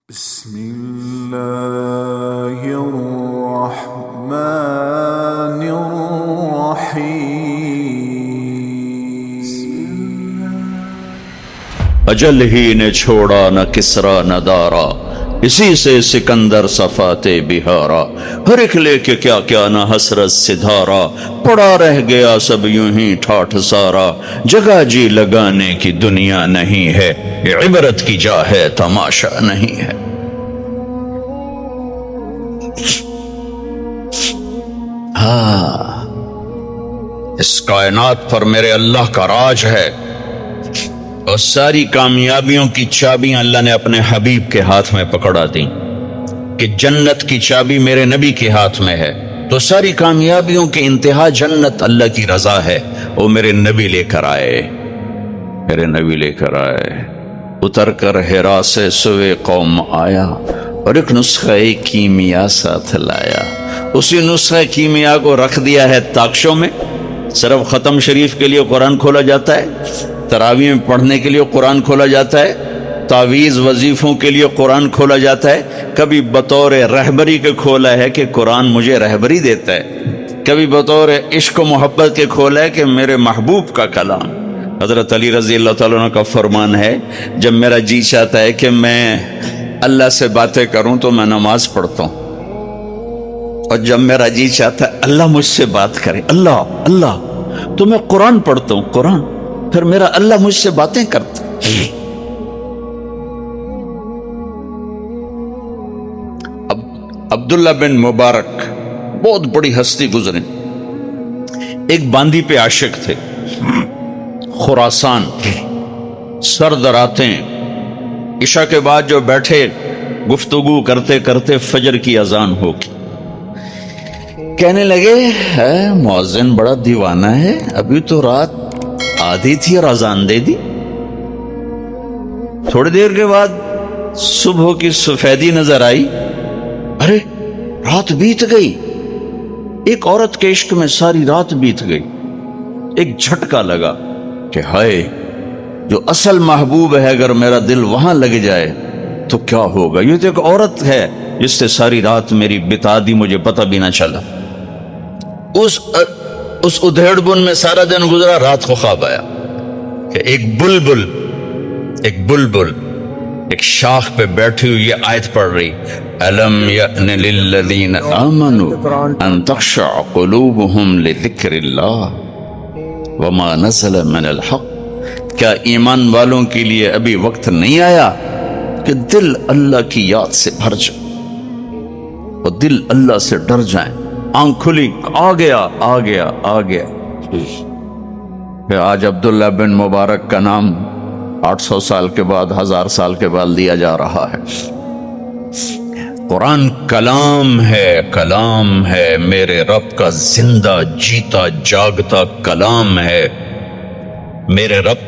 بسم الله الرحمن الرحيم اجل ہی نے چھوڑا نہ کسرا نہ دارا، اسی سے سکندر صفات بہارا، ہر ایک لے کے کیا کیا نہ حسرت سدھارا، پڑا رہ گیا سب یوں ہی ٹھاٹھ سارا، جگہ جی لگانے کی دنیا نہیں ہے، یہ عبرت کی جا ہے تماشا نہیں ہے۔ اس کائنات پر میرے اللہ کا راج ہے، اور ساری کامیابیوں کی چابیاں اللہ نے اپنے حبیب کے ہاتھ میں پکڑا دی کہ جنت کی چابی میرے نبی کے ہاتھ میں ہے، تو ساری کامیابیوں کی انتہا جنت اللہ کی رضا ہے، وہ میرے نبی لے کر آئے، میرے نبی لے کر آئے، اتر کر حرا سے سوئے قوم آیا اور ایک نسخہ کیمیا ساتھ لایا۔ اسی نسخہ کیمیا کو رکھ دیا ہے تاکشوں میں، صرف ختم شریف کے لیے قرآن کھولا جاتا ہے، تراویح میں پڑھنے کے لیے قرآن کھولا جاتا ہے، تعویذ وظیفوں کے لیے قرآن کھولا جاتا ہے، کبھی بطور رہبری کے کھولا ہے کہ قرآن مجھے رہبری دیتا ہے، کبھی بطور عشق و محبت کے کھولا ہے کہ میرے محبوب کا کلام۔ حضرت علی رضی اللہ تعالیٰ عنہ کا فرمان ہے، جب میرا جی چاہتا ہے کہ میں اللہ سے باتیں کروں تو میں نماز پڑھتا ہوں، اور جب میرا جی چاہتا ہے اللہ مجھ سے بات کرے، اللہ اللہ، تو میں قرآن پڑھتا ہوں، قرآن، پھر میرا اللہ مجھ سے باتیں کرتا۔ عبداللہ بن مبارک بہت بڑی ہستی گزرے، ایک باندی پہ عاشق تھے، خراسان، سرد راتیں، عشاء کے بعد جو بیٹھے گفتگو کرتے کرتے فجر کی اذان ہوگی، کہنے لگے مؤذن بڑا دیوانہ ہے، ابھی تو رات آدھی تھی اور اذان دے دی۔ تھوڑی دیر کے بعد صبح کی سفیدی نظر آئی، ارے رات بیت گئی، ایک عورت کے عشق میں ساری رات بیت گئی۔ ایک جھٹکا لگا کہ ہائے، جو اصل محبوب ہے اگر میرا دل وہاں لگ جائے تو کیا ہوگا، یہ تو ایک عورت ہے جس سے ساری رات میری بتا دی، مجھے پتہ بھی نہ چلا۔ اس ادھیڑ بن میں سارا دن گزرا، رات کو خواب آیا کہ ایک بلبل ایک شاخ پہ بیٹھی ہوئی یہ آیت پڑھ رہی، أَلَمْ يَأْنِ لِلَّذِينَ آمَنُوا أَن تَخْشَعَ قُلُوبُهُمْ لِذِكْرِ اللَّهِ وَمَا نَزَلَ مِنَ الْحَقِّ، کیا ایمان والوں کے لیے ابھی وقت نہیں آیا کہ دل اللہ کی یاد سے بھر جائے اور دل اللہ سے ڈر جائیں، آنکھ کھلی، آ گیا آ گیا آ گیا۔ آج عبداللہ بن مبارک کا نام 800 سال کے بعد، 1000 سال کے بعد لیا جا رہا ہے۔ قرآن کلام ہے میرے رب کا زندہ جیتا جاگتا کلام ہے، میرے رب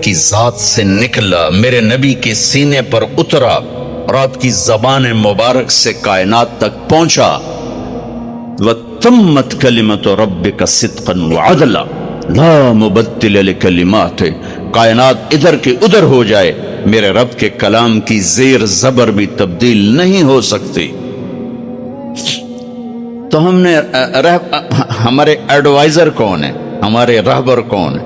کی ذات سے نکلا، میرے نبی کے سینے پر اترا اور آپ کی زبان مبارک سے کائنات تک پہنچا۔ وَتَمَّتْ كَلِمَةُ رَبِّكَ صِدْقًا وَعَدْلًا لَا مُبَدِّلَ لِكَلِمَاتِهِ، کائنات ادھر کے ادھر ہو جائے، میرے رب کے کلام کی زیر زبر بھی تبدیل نہیں ہو سکتی۔ تو ہم نے ہمارے ایڈوائزر کون ہے، ہمارے رہبر کون ہے؟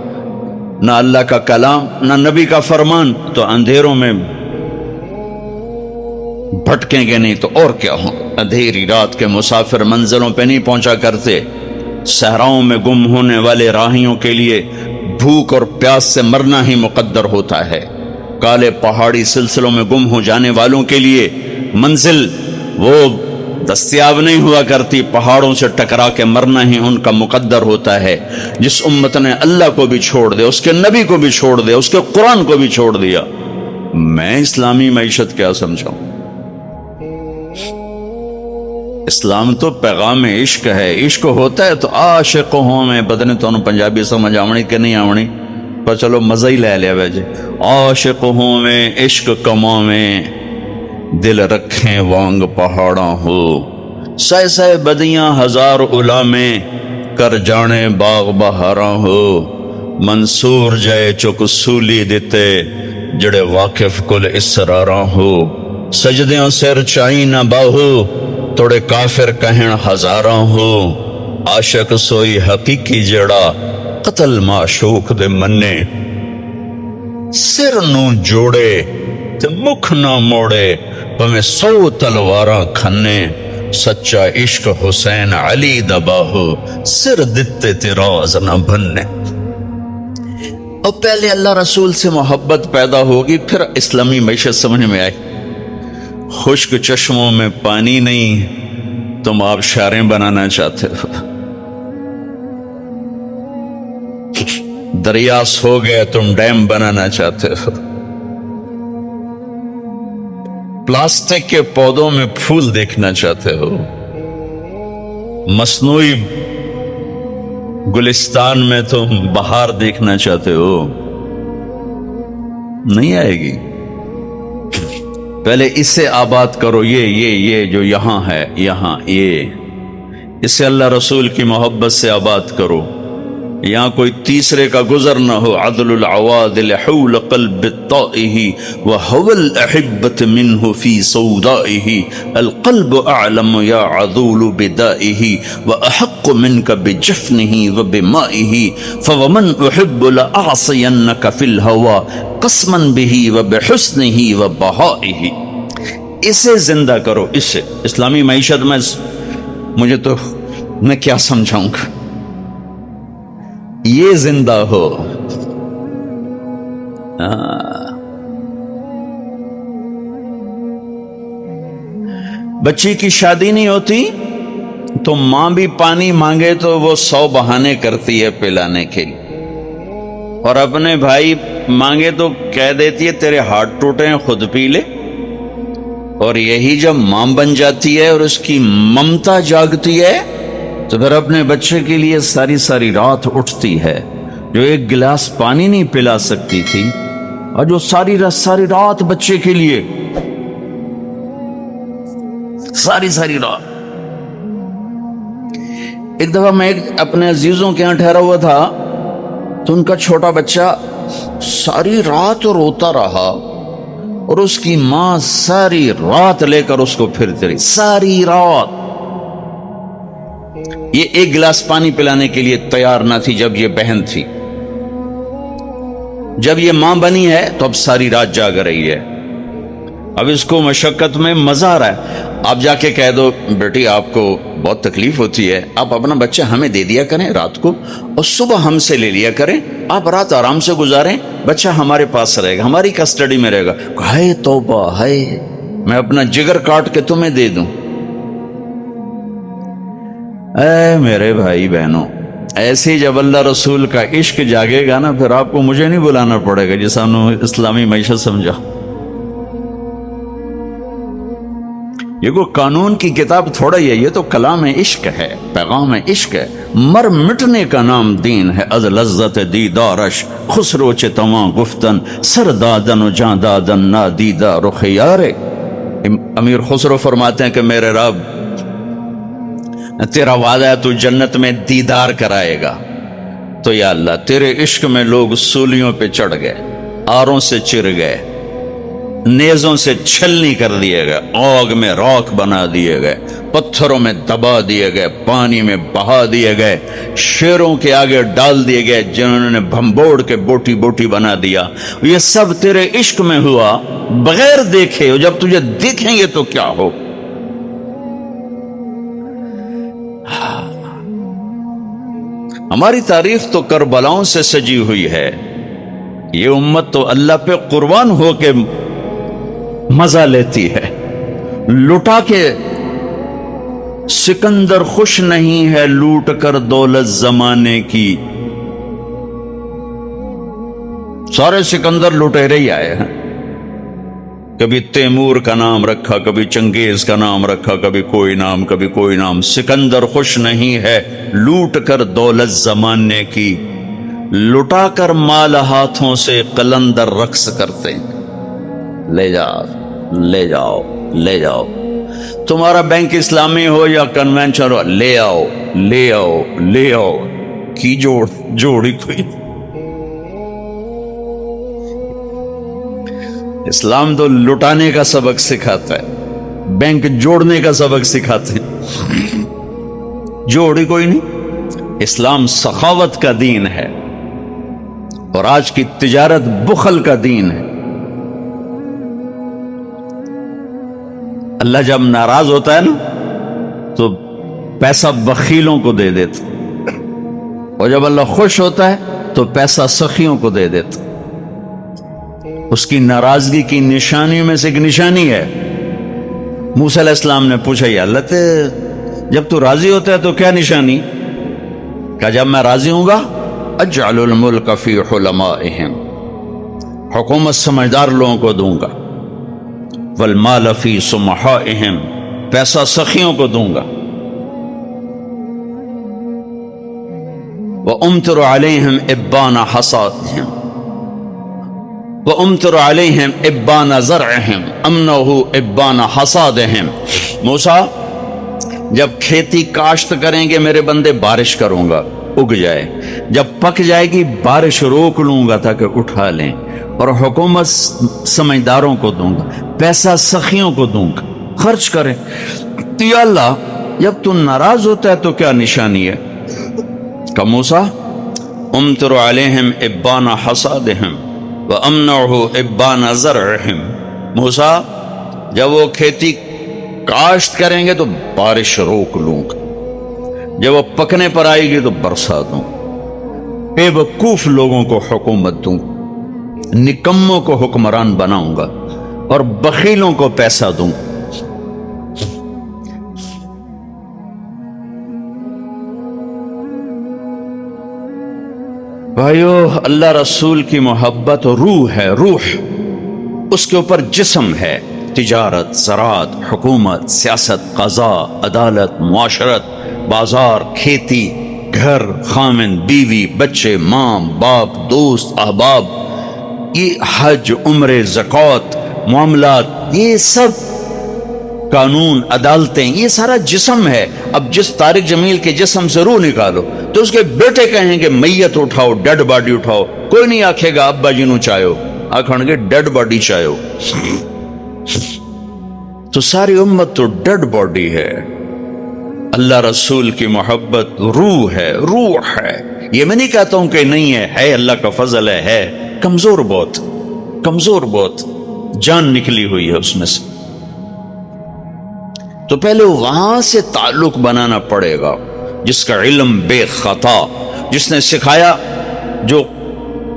نہ اللہ کا کلام نہ نبی کا فرمان، تو اندھیروں میں بھٹکیں گے نہیں تو اور کیا ہوں۔ اندھیری رات کے مسافر منزلوں پہ نہیں پہنچا کرتے، صحراؤں میں گم ہونے والے راہیوں کے لیے بھوک اور پیاس سے مرنا ہی مقدر ہوتا ہے، کالے پہاڑی سلسلوں میں گم ہو جانے والوں کے لیے منزل وہ دستیاب نہیں ہوا کرتی، پہاڑوں سے ٹکرا کے مرنا ہی ان کا مقدر ہوتا ہے۔ جس امت نے اللہ کو بھی چھوڑ دیا، اس کے نبی کو بھی چھوڑ دیا، اس کے قرآن کو بھی چھوڑ دیا، میں اسلامی معیشت کیا سمجھاؤں؟ اسلام تو پیغام عشق ہے، عشق ہوتا ہے تو عاشق ہوں میں بدنے تو پنجابی سمجھ آونی کہ نہیں آونی، پر چلو مزہ ہی لے لیا ویجے، عاشق ہوں میں عشق کماں میں دل رکھیں وانگ پہاڑاں ہو، سائے سائے بدیاں ہزار الا میں کر جانے باغ بہاراں ہو، منصور جائے چک سولی دیتے جڑے واقف کل اسراراں ہو، سجدیوں سر چائی نہ باہو توڑے کافر کہن ہزاراں ہو عاشق سوئی حقیقی جڑا قتل معشوق دے مننے سر نو جوڑے تے مکھ نہ موڑے پمیں 100 تلواراں کھنے سچا عشق حسین علی دباہو سر دتے تیراز نہ بننے۔ اور پہلے اللہ رسول سے محبت پیدا ہوگی پھر اسلامی معیشت سمجھ میں آئی۔ خشک چشموں میں پانی نہیں تم آبشاریں بنانا چاہتے ہو، دریا سو گئے تم ڈیم بنانا چاہتے ہو، پلاسٹک کے پودوں میں پھول دیکھنا چاہتے ہو، مصنوعی گلستان میں تم بہار دیکھنا چاہتے ہو، نہیں آئے گی۔ پہلے اسے آباد کرو، یہ جو یہاں ہے، یہاں یہ اسے اللہ رسول کی محبت سے آباد کرو، یہاں کوئی تیسرے کا گزر نہ ہو۔ عدل العوادل حول قلب الطائه وهو الأحبة منه في سودائه القلب أعلم يا عذول بدائه وأحق منك بجفنه وبمائه فومن أحب لأعصينك في الهوى قسما به وبحسنه وبهائه۔ اسے زندہ کرو، اسے اسلامی معیشت میں مجھے تو میں کیا سمجھاؤں گا، یہ زندہ ہو۔ بچی کی شادی نہیں ہوتی تو ماں بھی پانی مانگے تو وہ 100 بہانے کرتی ہے پلانے کے لیے، اور اپنے بھائی مانگے تو کہہ دیتی ہے تیرے ہاتھ ٹوٹے ہیں خود پی لے۔ اور یہی جب ماں بن جاتی ہے اور اس کی ممتا جاگتی ہے تو پھر اپنے بچے کے لیے ساری ساری رات اٹھتی ہے، جو ایک گلاس پانی نہیں پلا سکتی تھی اور جو ساری رات بچے کے لیے ساری رات۔ ایک دفعہ میں اپنے عزیزوں کے یہاں ٹھہرا ہوا تھا تو ان کا چھوٹا بچہ ساری رات روتا رہا اور اس کی ماں ساری رات لے کر اس کو پھرتی رہی، ساری رات۔ یہ ایک گلاس پانی پلانے کے لیے تیار نہ تھی جب یہ بہن تھی، جب یہ ماں بنی ہے تو اب ساری رات جاگ رہی ہے، اب اس کو مشقت میں مزہ آ رہا ہے۔ آپ جا کے کہہ دو بیٹی آپ کو بہت تکلیف ہوتی ہے، آپ اپنا بچہ ہمیں دے دیا کریں رات کو اور صبح ہم سے لے لیا کریں، آپ رات آرام سے گزاریں، بچہ ہمارے پاس رہے گا، ہماری کسٹڈی میں رہے گا۔ ہائے توبہ، ہائے میں اپنا جگر کاٹ کے تمہیں دے دوں۔ اے میرے بھائی بہنوں، ایسے جب اللہ رسول کا عشق جاگے گا نا پھر آپ کو مجھے نہیں بلانا پڑے گا جیسا اسلامی معیشت سمجھا۔ یہ کوئی قانون کی کتاب تھوڑا ہی ہے، یہ تو کلام عشق ہے، پیغام عشق ہے۔ مر مٹنے کا نام دین ہے، از لذت دیدارش خسرو چ تواں گفتن سر دادن و جاں دادن نادیدہ رخ یارے۔ امیر خسرو فرماتے ہیں کہ میرے رب تیرا وعدہ ہے تو جنت میں دیدار کرائے گا، تو یا اللہ تیرے عشق میں لوگ سولیوں پہ چڑھ گئے، آروں سے چر گئے، نیزوں سے چھلنی کر دیے گئے، آگ میں راکھ بنا دیے گئے، پتھروں میں دبا دیے گئے، پانی میں بہا دیے گئے، شیروں کے آگے ڈال دیے گئے جنہوں نے بھمبوڑ کے بوٹی بوٹی بنا دیا۔ یہ سب تیرے عشق میں ہوا بغیر دیکھے، اور جب تجھے دیکھیں گے تو کیا ہو۔ ہماری تاریخ تو کربلاؤں سے سجی ہوئی ہے، یہ امت تو اللہ پہ قربان ہو کے مزہ لیتی ہے، لٹا کے۔ سکندر خوش نہیں ہے لوٹ کر دولت زمانے کی، سارے سکندر لٹیرے ہی آئے ہیں، کبھی تیمور کا نام رکھا، کبھی چنگیز کا نام رکھا، کبھی کوئی نام، کبھی کوئی نام۔ سکندر خوش نہیں ہے لوٹ کر دولت زمانے کی، لٹا کر مال ہاتھوں سے قلندر رقص کرتے ہیں۔ لے جاؤ لے جاؤ لے جاؤ، تمہارا بینک اسلامی ہو یا کنونشن ہو، لے آؤ لے آؤ لے آؤ، کی جوڑی کوئی۔ اسلام تو لٹانے کا سبق سکھاتا ہے، بینک جوڑنے کا سبق سکھاتے ہیں، جوڑی کوئی نہیں۔ اسلام سخاوت کا دین ہے، اور آج کی تجارت بخل کا دین ہے۔ اللہ جب ناراض ہوتا ہے نا تو پیسہ بخیلوں کو دے دیتا، اور جب اللہ خوش ہوتا ہے تو پیسہ سخیوں کو دے دیتا۔ اس کی ناراضگی کی نشانیوں میں سے ایک نشانی ہے، موسیٰ علیہ السلام نے پوچھا یا اللہ جب تو راضی ہوتا ہے تو کیا نشانی؟ کہ جب میں راضی ہوں گا اجعل الملک فی حلمائہم، حکومت سمجھدار لوگوں کو دوں گا، والمال فی سمحائہم، پیسہ سخیوں کو دوں گا، وَأُمْطِرُ عَلَيْهِمْ إِبَّانَ حَصَادِهِمْ وَأُمْطِرُ عَلَيْهِمْ إِبَّانَ زَرْعِهِمْ أَمْنَهُ إِبَّانَ حَصَادِهِمْ۔ موسیٰ جب کھیتی کاشت کریں گے میرے بندے بارش کروں گا اگ جائے، جب پک جائے گی بارش روک لوں گا تاکہ اٹھا لیں، اور حکومت سمجھداروں کو دوں گا، پیسہ سخیوں کو دوں گا، خرچ کریں۔ تو یا اللہ جب تو ناراض ہوتا ہے تو کیا نشانی ہے؟ کہ موسیٰ امطر علیہم ابان حصادہم وامنعہ ابان زرعہم، موسیٰ جب وہ کھیتی کاشت کریں گے تو بارش روک لوں گا، جب وہ پکنے پر آئے گی تو برسا دوں، بے وقوف لوگوں کو حکومت دوں، نکموں کو حکمران بناؤں گا، اور بخیلوں کو پیسہ دوں۔ بھائیو، اللہ رسول کی محبت روح ہے، روح اس کے اوپر جسم ہے، تجارت، زراعت، حکومت، سیاست، قضاء، عدالت، معاشرت، بازار، کھیتی، گھر، خامن، بیوی، بچے، ماں باپ، دوست، احباب، یہ حج، عمرے، زکوٰۃ، معاملات، یہ سب قانون، عدالتیں، یہ سارا جسم ہے۔ اب جس طارق جمیل کے جسم سے روح نکالو تو اس کے بیٹے کہیں گے میت اٹھاؤ، ڈیڈ باڈی اٹھاؤ، کوئی نہیں آکھے گا ابا جی نو چاہو، آکھن گے ڈیڈ باڈی چاہو۔ تو ساری امت تو ڈیڈ باڈی ہے۔ اللہ رسول کی محبت روح ہے، روح ہے۔ یہ میں نہیں کہتا ہوں کہ نہیں ہے اللہ کا فضل ہے کمزور بہت، کمزور بہت، جان نکلی ہوئی ہے اس میں سے۔ تو پہلے وہاں سے تعلق بنانا پڑے گا، جس کا علم بے خطا، جس نے سکھایا جو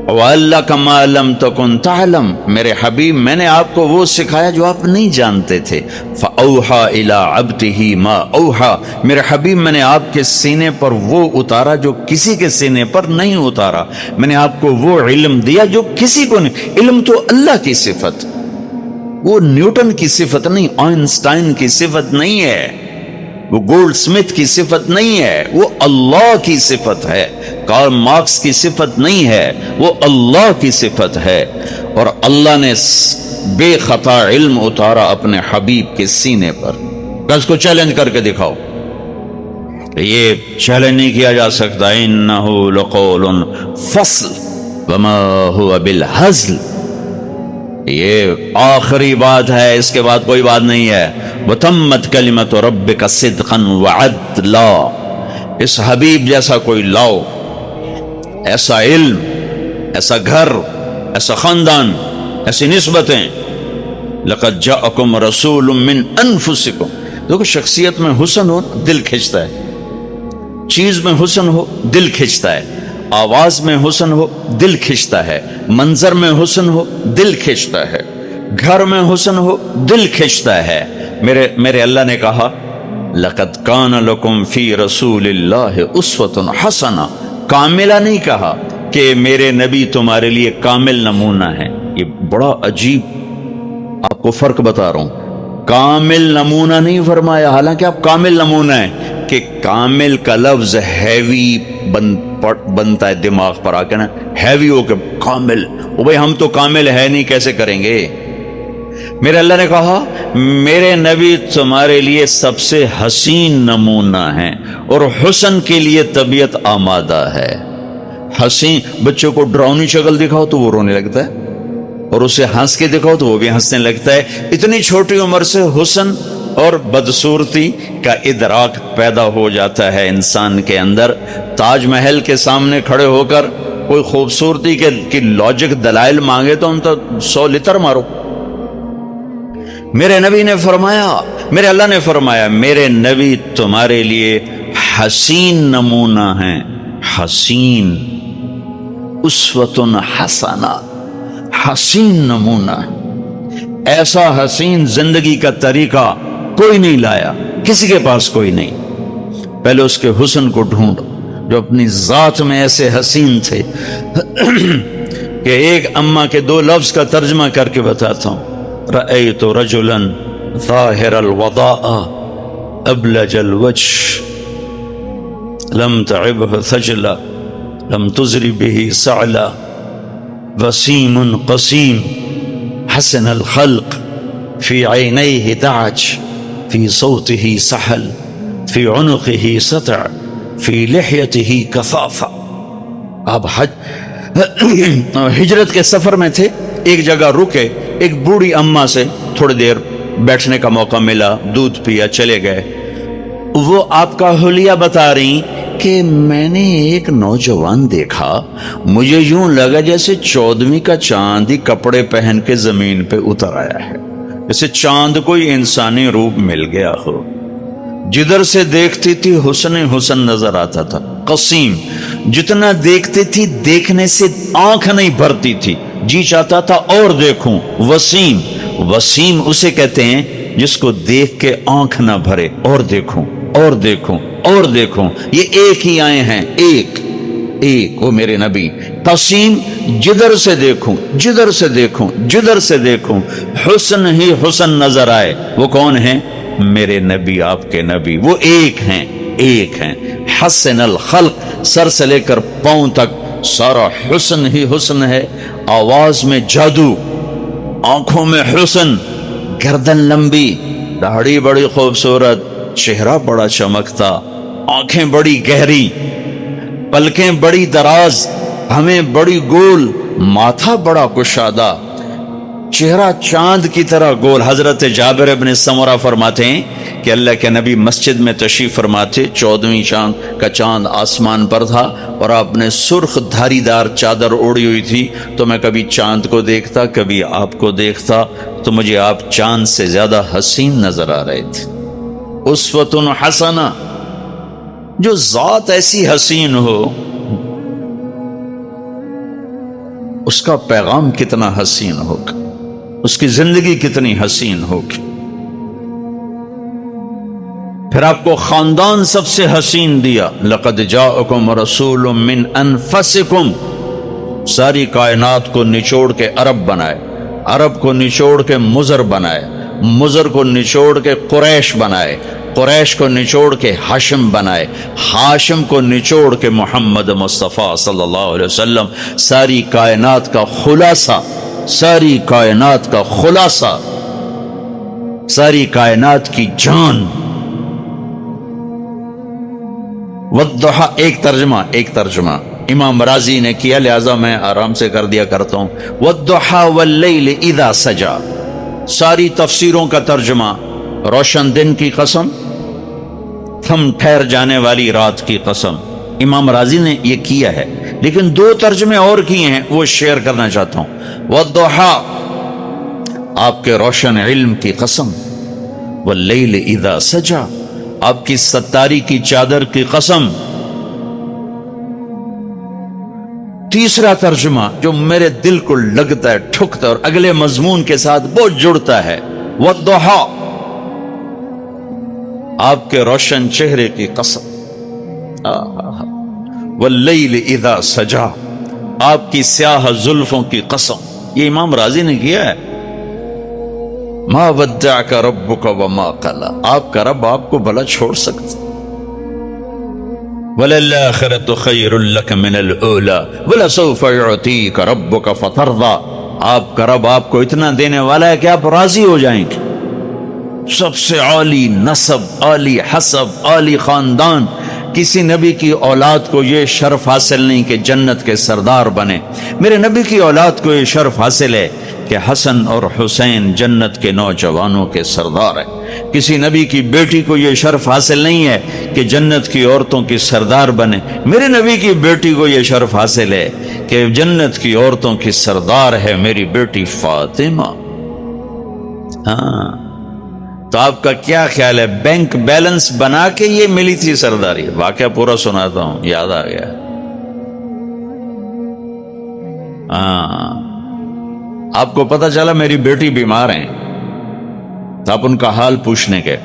وَعَلَّكَ مَا لَمْ تَكُنْ تَعْلَمْ، میرے حبیب میں نے آپ کو وہ سکھایا جو آپ نہیں جانتے تھے۔ فَأَوْحَى إِلَىٰ عَبْدِهِ مَا أَوْحَى، میرے حبیب میں نے آپ کے سینے پر وہ اتارا جو کسی کے سینے پر نہیں اتارا، میں نے آپ کو وہ علم دیا جو کسی کو نہیں۔ علم تو اللہ کی صفت، وہ نیوٹن کی صفت نہیں، آئنسٹائن کی صفت نہیں ہے، وہ گولڈ سمتھ کی صفت نہیں ہے، وہ اللہ کی صفت ہے۔ کارل مارکس کی صفت نہیں ہے، وہ اللہ کی صفت ہے۔ اور اللہ نے بے خطا علم اتارا اپنے حبیب کے سینے پر۔ اس کو چیلنج کر کے دکھاؤ، یہ چیلنج نہیں کیا جا سکتا۔ انہ لقول فصل وما هو بالہزل، یہ آخری بات ہے، اس کے بعد کوئی بات نہیں ہے۔ وتمت کلمۃ ربک صدقا وعدلا، اس حبیب جیسا کوئی لاؤ، ایسا علم، ایسا گھر، ایسا خاندان، ایسی نسبتیں۔ لقد جاءکم رسول من انفسکم، دیکھو شخصیت میں حسن ہو دل کھنچتا ہے، چیز میں حسن ہو دل کھنچتا ہے، آواز میں حسن ہو دل کھنچتا ہے، منظر میں حسن ہو دل کھنچتا ہے، گھر میں حسن ہو دل کھنچتا ہے۔ میرے اللہ نے کہا لَقَدْ كَانَ لَكُمْ فِي رَسُولِ اللَّهِ أُسْوَةٌ حَسَنَةٌ، کاملہ نہیں کہا کہ میرے نبی تمہارے لیے کامل نمونہ ہے۔ یہ بڑا عجیب آپ کو فرق بتا رہا ہوں، کامل نمونہ نہیں فرمایا، حالانکہ آپ کامل نمونہ ہیں، کہ کامل کا لفظ ہیوی بنتا ہے دماغ پر آ کے نا، ہیوی ہو کے کامل، وہ بھائی ہم تو کامل ہے نہیں، کیسے کریں گے؟ میرے اللہ نے کہا میرے نبی تمہارے لیے سب سے حسین نمونہ ہیں، اور حسن کے لیے طبیعت آمادہ ہے۔ حسین بچوں کو ڈراؤنی شکل دکھاؤ تو وہ رونے لگتا ہے، اور اسے ہنس کے دکھاؤ تو وہ بھی ہنسنے لگتا ہے۔ اتنی چھوٹی عمر سے حسن اور بدصورتی کا ادراک پیدا ہو جاتا ہے انسان کے اندر۔ تاج محل کے سامنے کھڑے ہو کر کوئی خوبصورتی کی لاجک دلائل مانگے تو ہم تو 100 لتر مارو۔ میرے نبی نے فرمایا، میرے اللہ نے فرمایا، میرے نبی تمہارے لیے حسین نمونہ ہیں، حسین، اسوۃ حسنہ، حسین نمونہ۔ ایسا حسین زندگی کا طریقہ کوئی نہیں لایا، کسی کے پاس کوئی نہیں۔ پہلے اس کے حسن کو ڈھونڈ جو اپنی ذات میں ایسے حسین تھے کہ ایک اماں کے 2 لفظ کا ترجمہ کر کے بتاتا ہوں۔ رأيت رجلا ظاهر الوضاء أبلج الوجه لم تعبه ثجلا لم تزر به سعلا وسيم قسيم حسن الخلق في عينيه دعج في صوته سحل في عنقه سطع في لحيته كثافة۔ آپ ہجرت کے سفر میں تھے، ایک جگہ رکے، ایک بوڑھی اماں سے تھوڑی دیر بیٹھنے کا موقع ملا، دودھ پیا، چلے گئے۔ وہ آپ کا حلیہ بتا رہی کہ میں نے ایک نوجوان دیکھا، مجھے یوں لگا جیسے 14ویں کا چاند ہی کپڑے پہن کے زمین پہ اتر آیا ہے، جیسے چاند کوئی انسانی روپ مل گیا ہو۔ جدھر سے دیکھتی تھی حسن حسن نظر آتا تھا، قسیم، جتنا دیکھتی تھی دیکھنے سے آنکھ نہیں بھرتی تھی، جی چاہتا تھا اور دیکھوں۔ وسیم، وسیم اسے کہتے ہیں جس کو دیکھ کے آنکھ نہ بھرے، اور دیکھوں اور دیکھوں اور دیکھوں۔ یہ ایک ہی آئے ہیں، ایک ایک، وہ میرے نبی۔ قسیم، جدھر سے دیکھوں جدھر سے دیکھوں جدھر سے دیکھوں حسن ہی حسن نظر آئے۔ وہ کون ہیں؟ میرے نبی، آپ کے نبی، وہ ایک ہیں، ایک ہیں۔ حسن الخلق، سر سے لے کر پاؤں تک سارا حسن ہی حسن ہے۔ آواز میں جادو، آنکھوں میں حسن، گردن لمبی، داڑھی بڑی خوبصورت، چہرہ بڑا چمکتا، آنکھیں بڑی گہری، پلکیں بڑی دراز، ہمیں بڑی گول، ماتھا بڑا کشادہ، چہرہ چاند کی طرح گول۔ حضرت جابر ابن سمرہ فرماتے ہیں کہ اللہ کے نبی مسجد میں تشریف فرماتے، 14ویں چاند کا چاند آسمان پر تھا اور آپ نے سرخ دھاری دار چادر اوڑی ہوئی تھی، تو میں کبھی چاند کو دیکھتا کبھی آپ کو دیکھتا تو مجھے آپ چاند سے زیادہ حسین نظر آ رہے تھے۔ اسوۃ حسنہ، جو ذات ایسی حسین ہو اس کا پیغام کتنا حسین ہوگا، اس کی زندگی کتنی حسین ہوگی۔ پھر آپ کو خاندان سب سے حسین دیا، لقد جاءکم رسول من انفسکم، ساری کائنات کو نچوڑ کے عرب بنائے، عرب کو نچوڑ کے مضر بنائے، مضر کو نچوڑ کے قریش بنائے، قریش کو نچوڑ کے ہاشم بنائے، ہاشم کو نچوڑ کے محمد مصطفیٰ صلی اللہ علیہ وسلم۔ ساری کائنات کا خلاصہ، ساری کائنات کا خلاصہ، ساری کائنات کی جان۔ والضحیٰ، ایک ترجمہ امام راضی نے کیا، لہذا میں آرام سے کر دیا کرتا ہوں۔ والضحیٰ واللیل اذا سجا، ساری تفسیروں کا ترجمہ، روشن دن کی قسم، تھم ٹھہر جانے والی رات کی قسم۔ امام راضی نے یہ کیا ہے، لیکن 2 ترجمے اور کیے ہیں، وہ شیئر کرنا چاہتا ہوں۔ والضحیٰ، آپ کے روشن علم کی قسم، واللیل اذا سجا، آپ کی ستاری کی چادر کی قسم۔ تیسرا ترجمہ جو میرے دل کو لگتا ہے، ٹھکتا ہے اور اگلے مضمون کے ساتھ بہت جڑتا ہے، والضحیٰ، آپ کے روشن چہرے کی قسم، واللیل اذا سجا، آپ کی سیاہ زلفوں کی قسم۔ یہ امام راضی نے کیا ہے۔ ما ودعک ربک وما قلی، آپ کا رب آپ کو بھلا چھوڑ سکتا۔ وَلَلْآخِرَةُ خَيْرٌ لَكَ مِنَ الْأُولَى وَلَسَوْفَ يُعْطِيكَ رَبُّكَ فَتَرْضَىٰ، آپ کا رب آپ کو اتنا دینے والا ہے کہ آپ راضی ہو جائیں گے۔ سب سے عالی نسب، عالی حسب، عالی خاندان، کسی نبی کی اولاد کو یہ شرف حاصل نہیں کہ جنت کے سردار بنے۔ میرے نبی کی اولاد کو یہ شرف حاصل ہے کہ حسن اور حسین جنت کے نوجوانوں کے سردار ہیں۔ کسی نبی کی بیٹی کو یہ شرف حاصل نہیں ہے کہ جنت کی عورتوں کی سردار بنے۔ میرے نبی کی بیٹی کو یہ شرف حاصل ہے کہ جنت کی عورتوں کی سردار ہے میری بیٹی فاطمہ۔ ہاں، تو آپ کا کیا خیال ہے، بینک بیلنس بنا کے یہ ملی تھی سرداری؟ واقعہ پورا سناتا ہوں، یاد آ گیا۔ ہاں، آپ کو پتا چلا میری بیٹی بیمار ہیں، تو آپ ان کا حال پوچھنے گئے،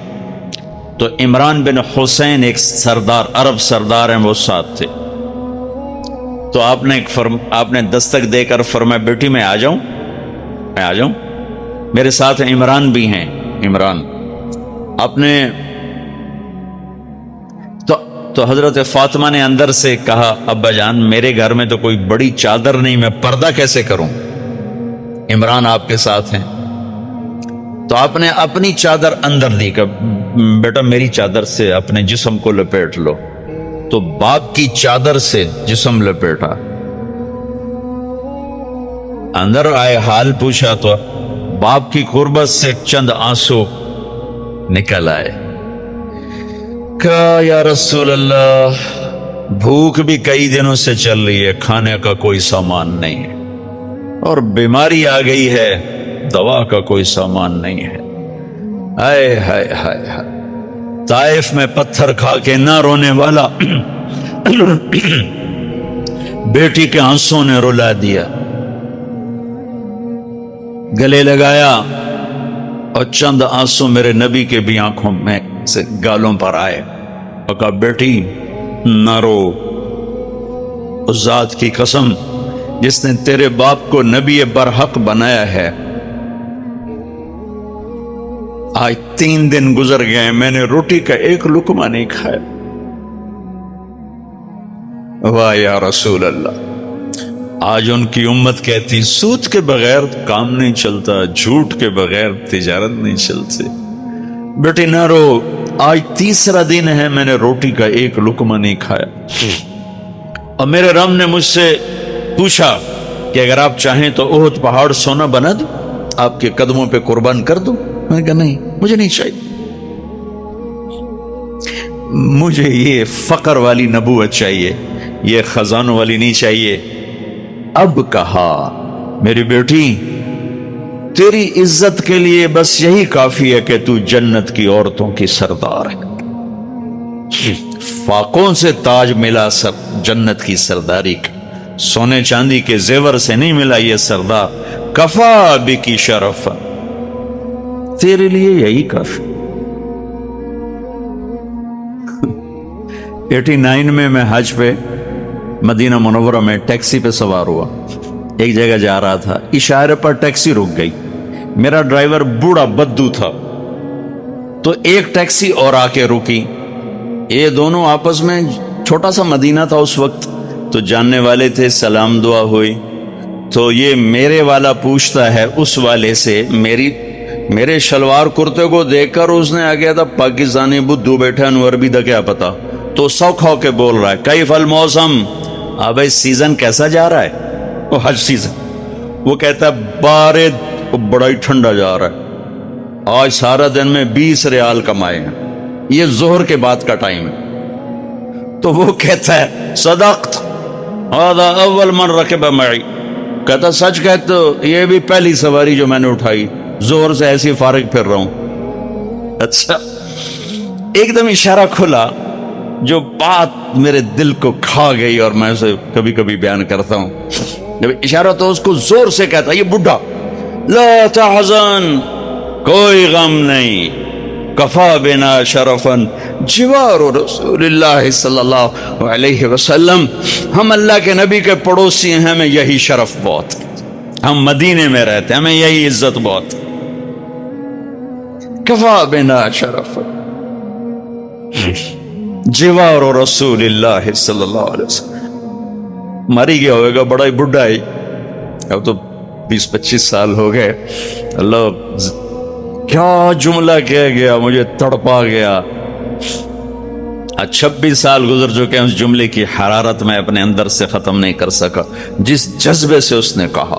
تو عمران بن حسین ایک سردار، عرب سردار ہیں، وہ ساتھ تھے۔ تو آپ نے دستک دے کر فرمایا بیٹی میں آ جاؤں؟ میرے ساتھ عمران بھی ہیں۔ عمران آپ نے تو حضرت فاطمہ نے اندر سے کہا ابا جان میرے گھر میں تو کوئی بڑی چادر نہیں، میں پردہ کیسے کروں؟ عمران آپ کے ساتھ ہیں، تو آپ نے اپنی چادر اندر دی کہ بیٹا میری چادر سے اپنے جسم کو لپیٹ لو۔ تو باپ کی چادر سے جسم لپیٹا، اندر آئے، حال پوچھا تو باپ کی قربت سے چند آنسو نکل آئے۔ کہا یا رسول اللہ بھوک بھی کئی دنوں سے چل رہی ہے، کھانے کا کوئی سامان نہیں ہے، اور بیماری آ گئی ہے، دوا کا کوئی سامان نہیں ہے۔ ہائے ہائے ہائے ہائے، طائف میں پتھر کھا کے نہ رونے والا بیٹی کے آنسوں نے رلا دیا۔ گلے لگایا اور چند آنسو میرے نبی کے بھی آنکھوں میں سے گالوں پر آئے، اور کہا بیٹی نہ رو، اس ذات کی قسم جس نے تیرے باپ کو نبی برحق بنایا ہے، آج 3 دن گزر گئے میں نے روٹی کا ایک لقمہ نہیں کھایا۔ واہ یا رسول اللہ، آج ان کی امت کہتی سود کے بغیر کام نہیں چلتا، جھوٹ کے بغیر تجارت نہیں چلتی۔ بیٹی نہ رو، آج 3را دن ہے میں نے روٹی کا ایک لقمہ نہیں کھایا، اور میرے رب نے مجھ سے پوچھا کہ اگر آپ چاہیں تو احد پہاڑ سونا بنا دوں، آپ کے قدموں پہ قربان کر دوں؟ میں نے کہا نہیں، مجھے نہیں چاہیے، مجھے یہ فقر والی نبوت چاہیے، یہ خزانوں والی نہیں چاہیے۔ اب کہا میری بیٹی تیری عزت کے لیے بس یہی کافی ہے کہ تو جنت کی عورتوں کی سردار ہے، فاقوں سے تاج ملا جنت کی سرداری کا، سونے چاندی کے زیور سے نہیں ملا یہ سردار، کفا بکی شرف، تیرے لیے یہی کافی۔ 89 میں حج پہ مدینہ منورہ میں ٹیکسی پہ سوار ہوا، ایک جگہ جا رہا تھا، اشارے پر ٹیکسی رک گئی، میرا ڈرائیور بوڑھا بدو تھا، تو ایک ٹیکسی اور آ کے رکی، یہ دونوں آپس میں، چھوٹا سا مدینہ تھا اس وقت، تو جاننے والے تھے، سلام دعا ہوئی، تو یہ میرے والا پوچھتا ہے اس والے سے، میرے شلوار کرتے کو دیکھ کر اس نے آ گیا تھا پاکستانی بدو بیٹھا انور بھی دا کیا پتا، تو سوکھ ہو کے بول رہا ہے کیف الموسم، ابے سیزن کیسا جا رہا ہے؟ وہ حج سیزن، وہ کہتا ہے بارد، بڑا ہی ٹھنڈا جا رہا ہے، آج سارا دن میں 20 ریال کمائے ہیں، یہ ظہر کے بعد کا ٹائم ہے۔ تو وہ کہتا ہے صدقت هذا اول من رکب معی، کہتا سچ کہتے ہو، یہ بھی پہلی سواری جو میں نے اٹھائی، ظہر سے ایسی فارغ پھر رہا ہوں۔ اچھا، ایک دم اشارہ کھلا جو بات میرے دل کو کھا گئی، اور میں اسے کبھی کبھی بیان کرتا ہوں، جب اشارہ تو اس کو زور سے کہتا، یہ بڈھا، لا تحزن، کوئی غم نہیں، کفا بنا شرفن جوار رسول اللہ صلی اللہ علیہ وسلم، ہم اللہ کے نبی کے پڑوسی ہیں، ہمیں یہی شرف بہت، ہم مدینے میں رہتے ہیں، ہمیں یہی عزت بہت، کفا بنا شرفن جوار رسول اللہ صلی اللہ علیہ وسلم۔ ماری گیا ہوئے گا، بڑا ہی بڈھا ہے، اب تو 20-25 سال ہو گئے، اللہ کیا جملہ کہہ گیا، مجھے تڑپا گیا۔ 26 سال گزر چکے ہیں، اس جملے کی حرارت میں اپنے اندر سے ختم نہیں کر سکا، جس جذبے سے اس نے کہا،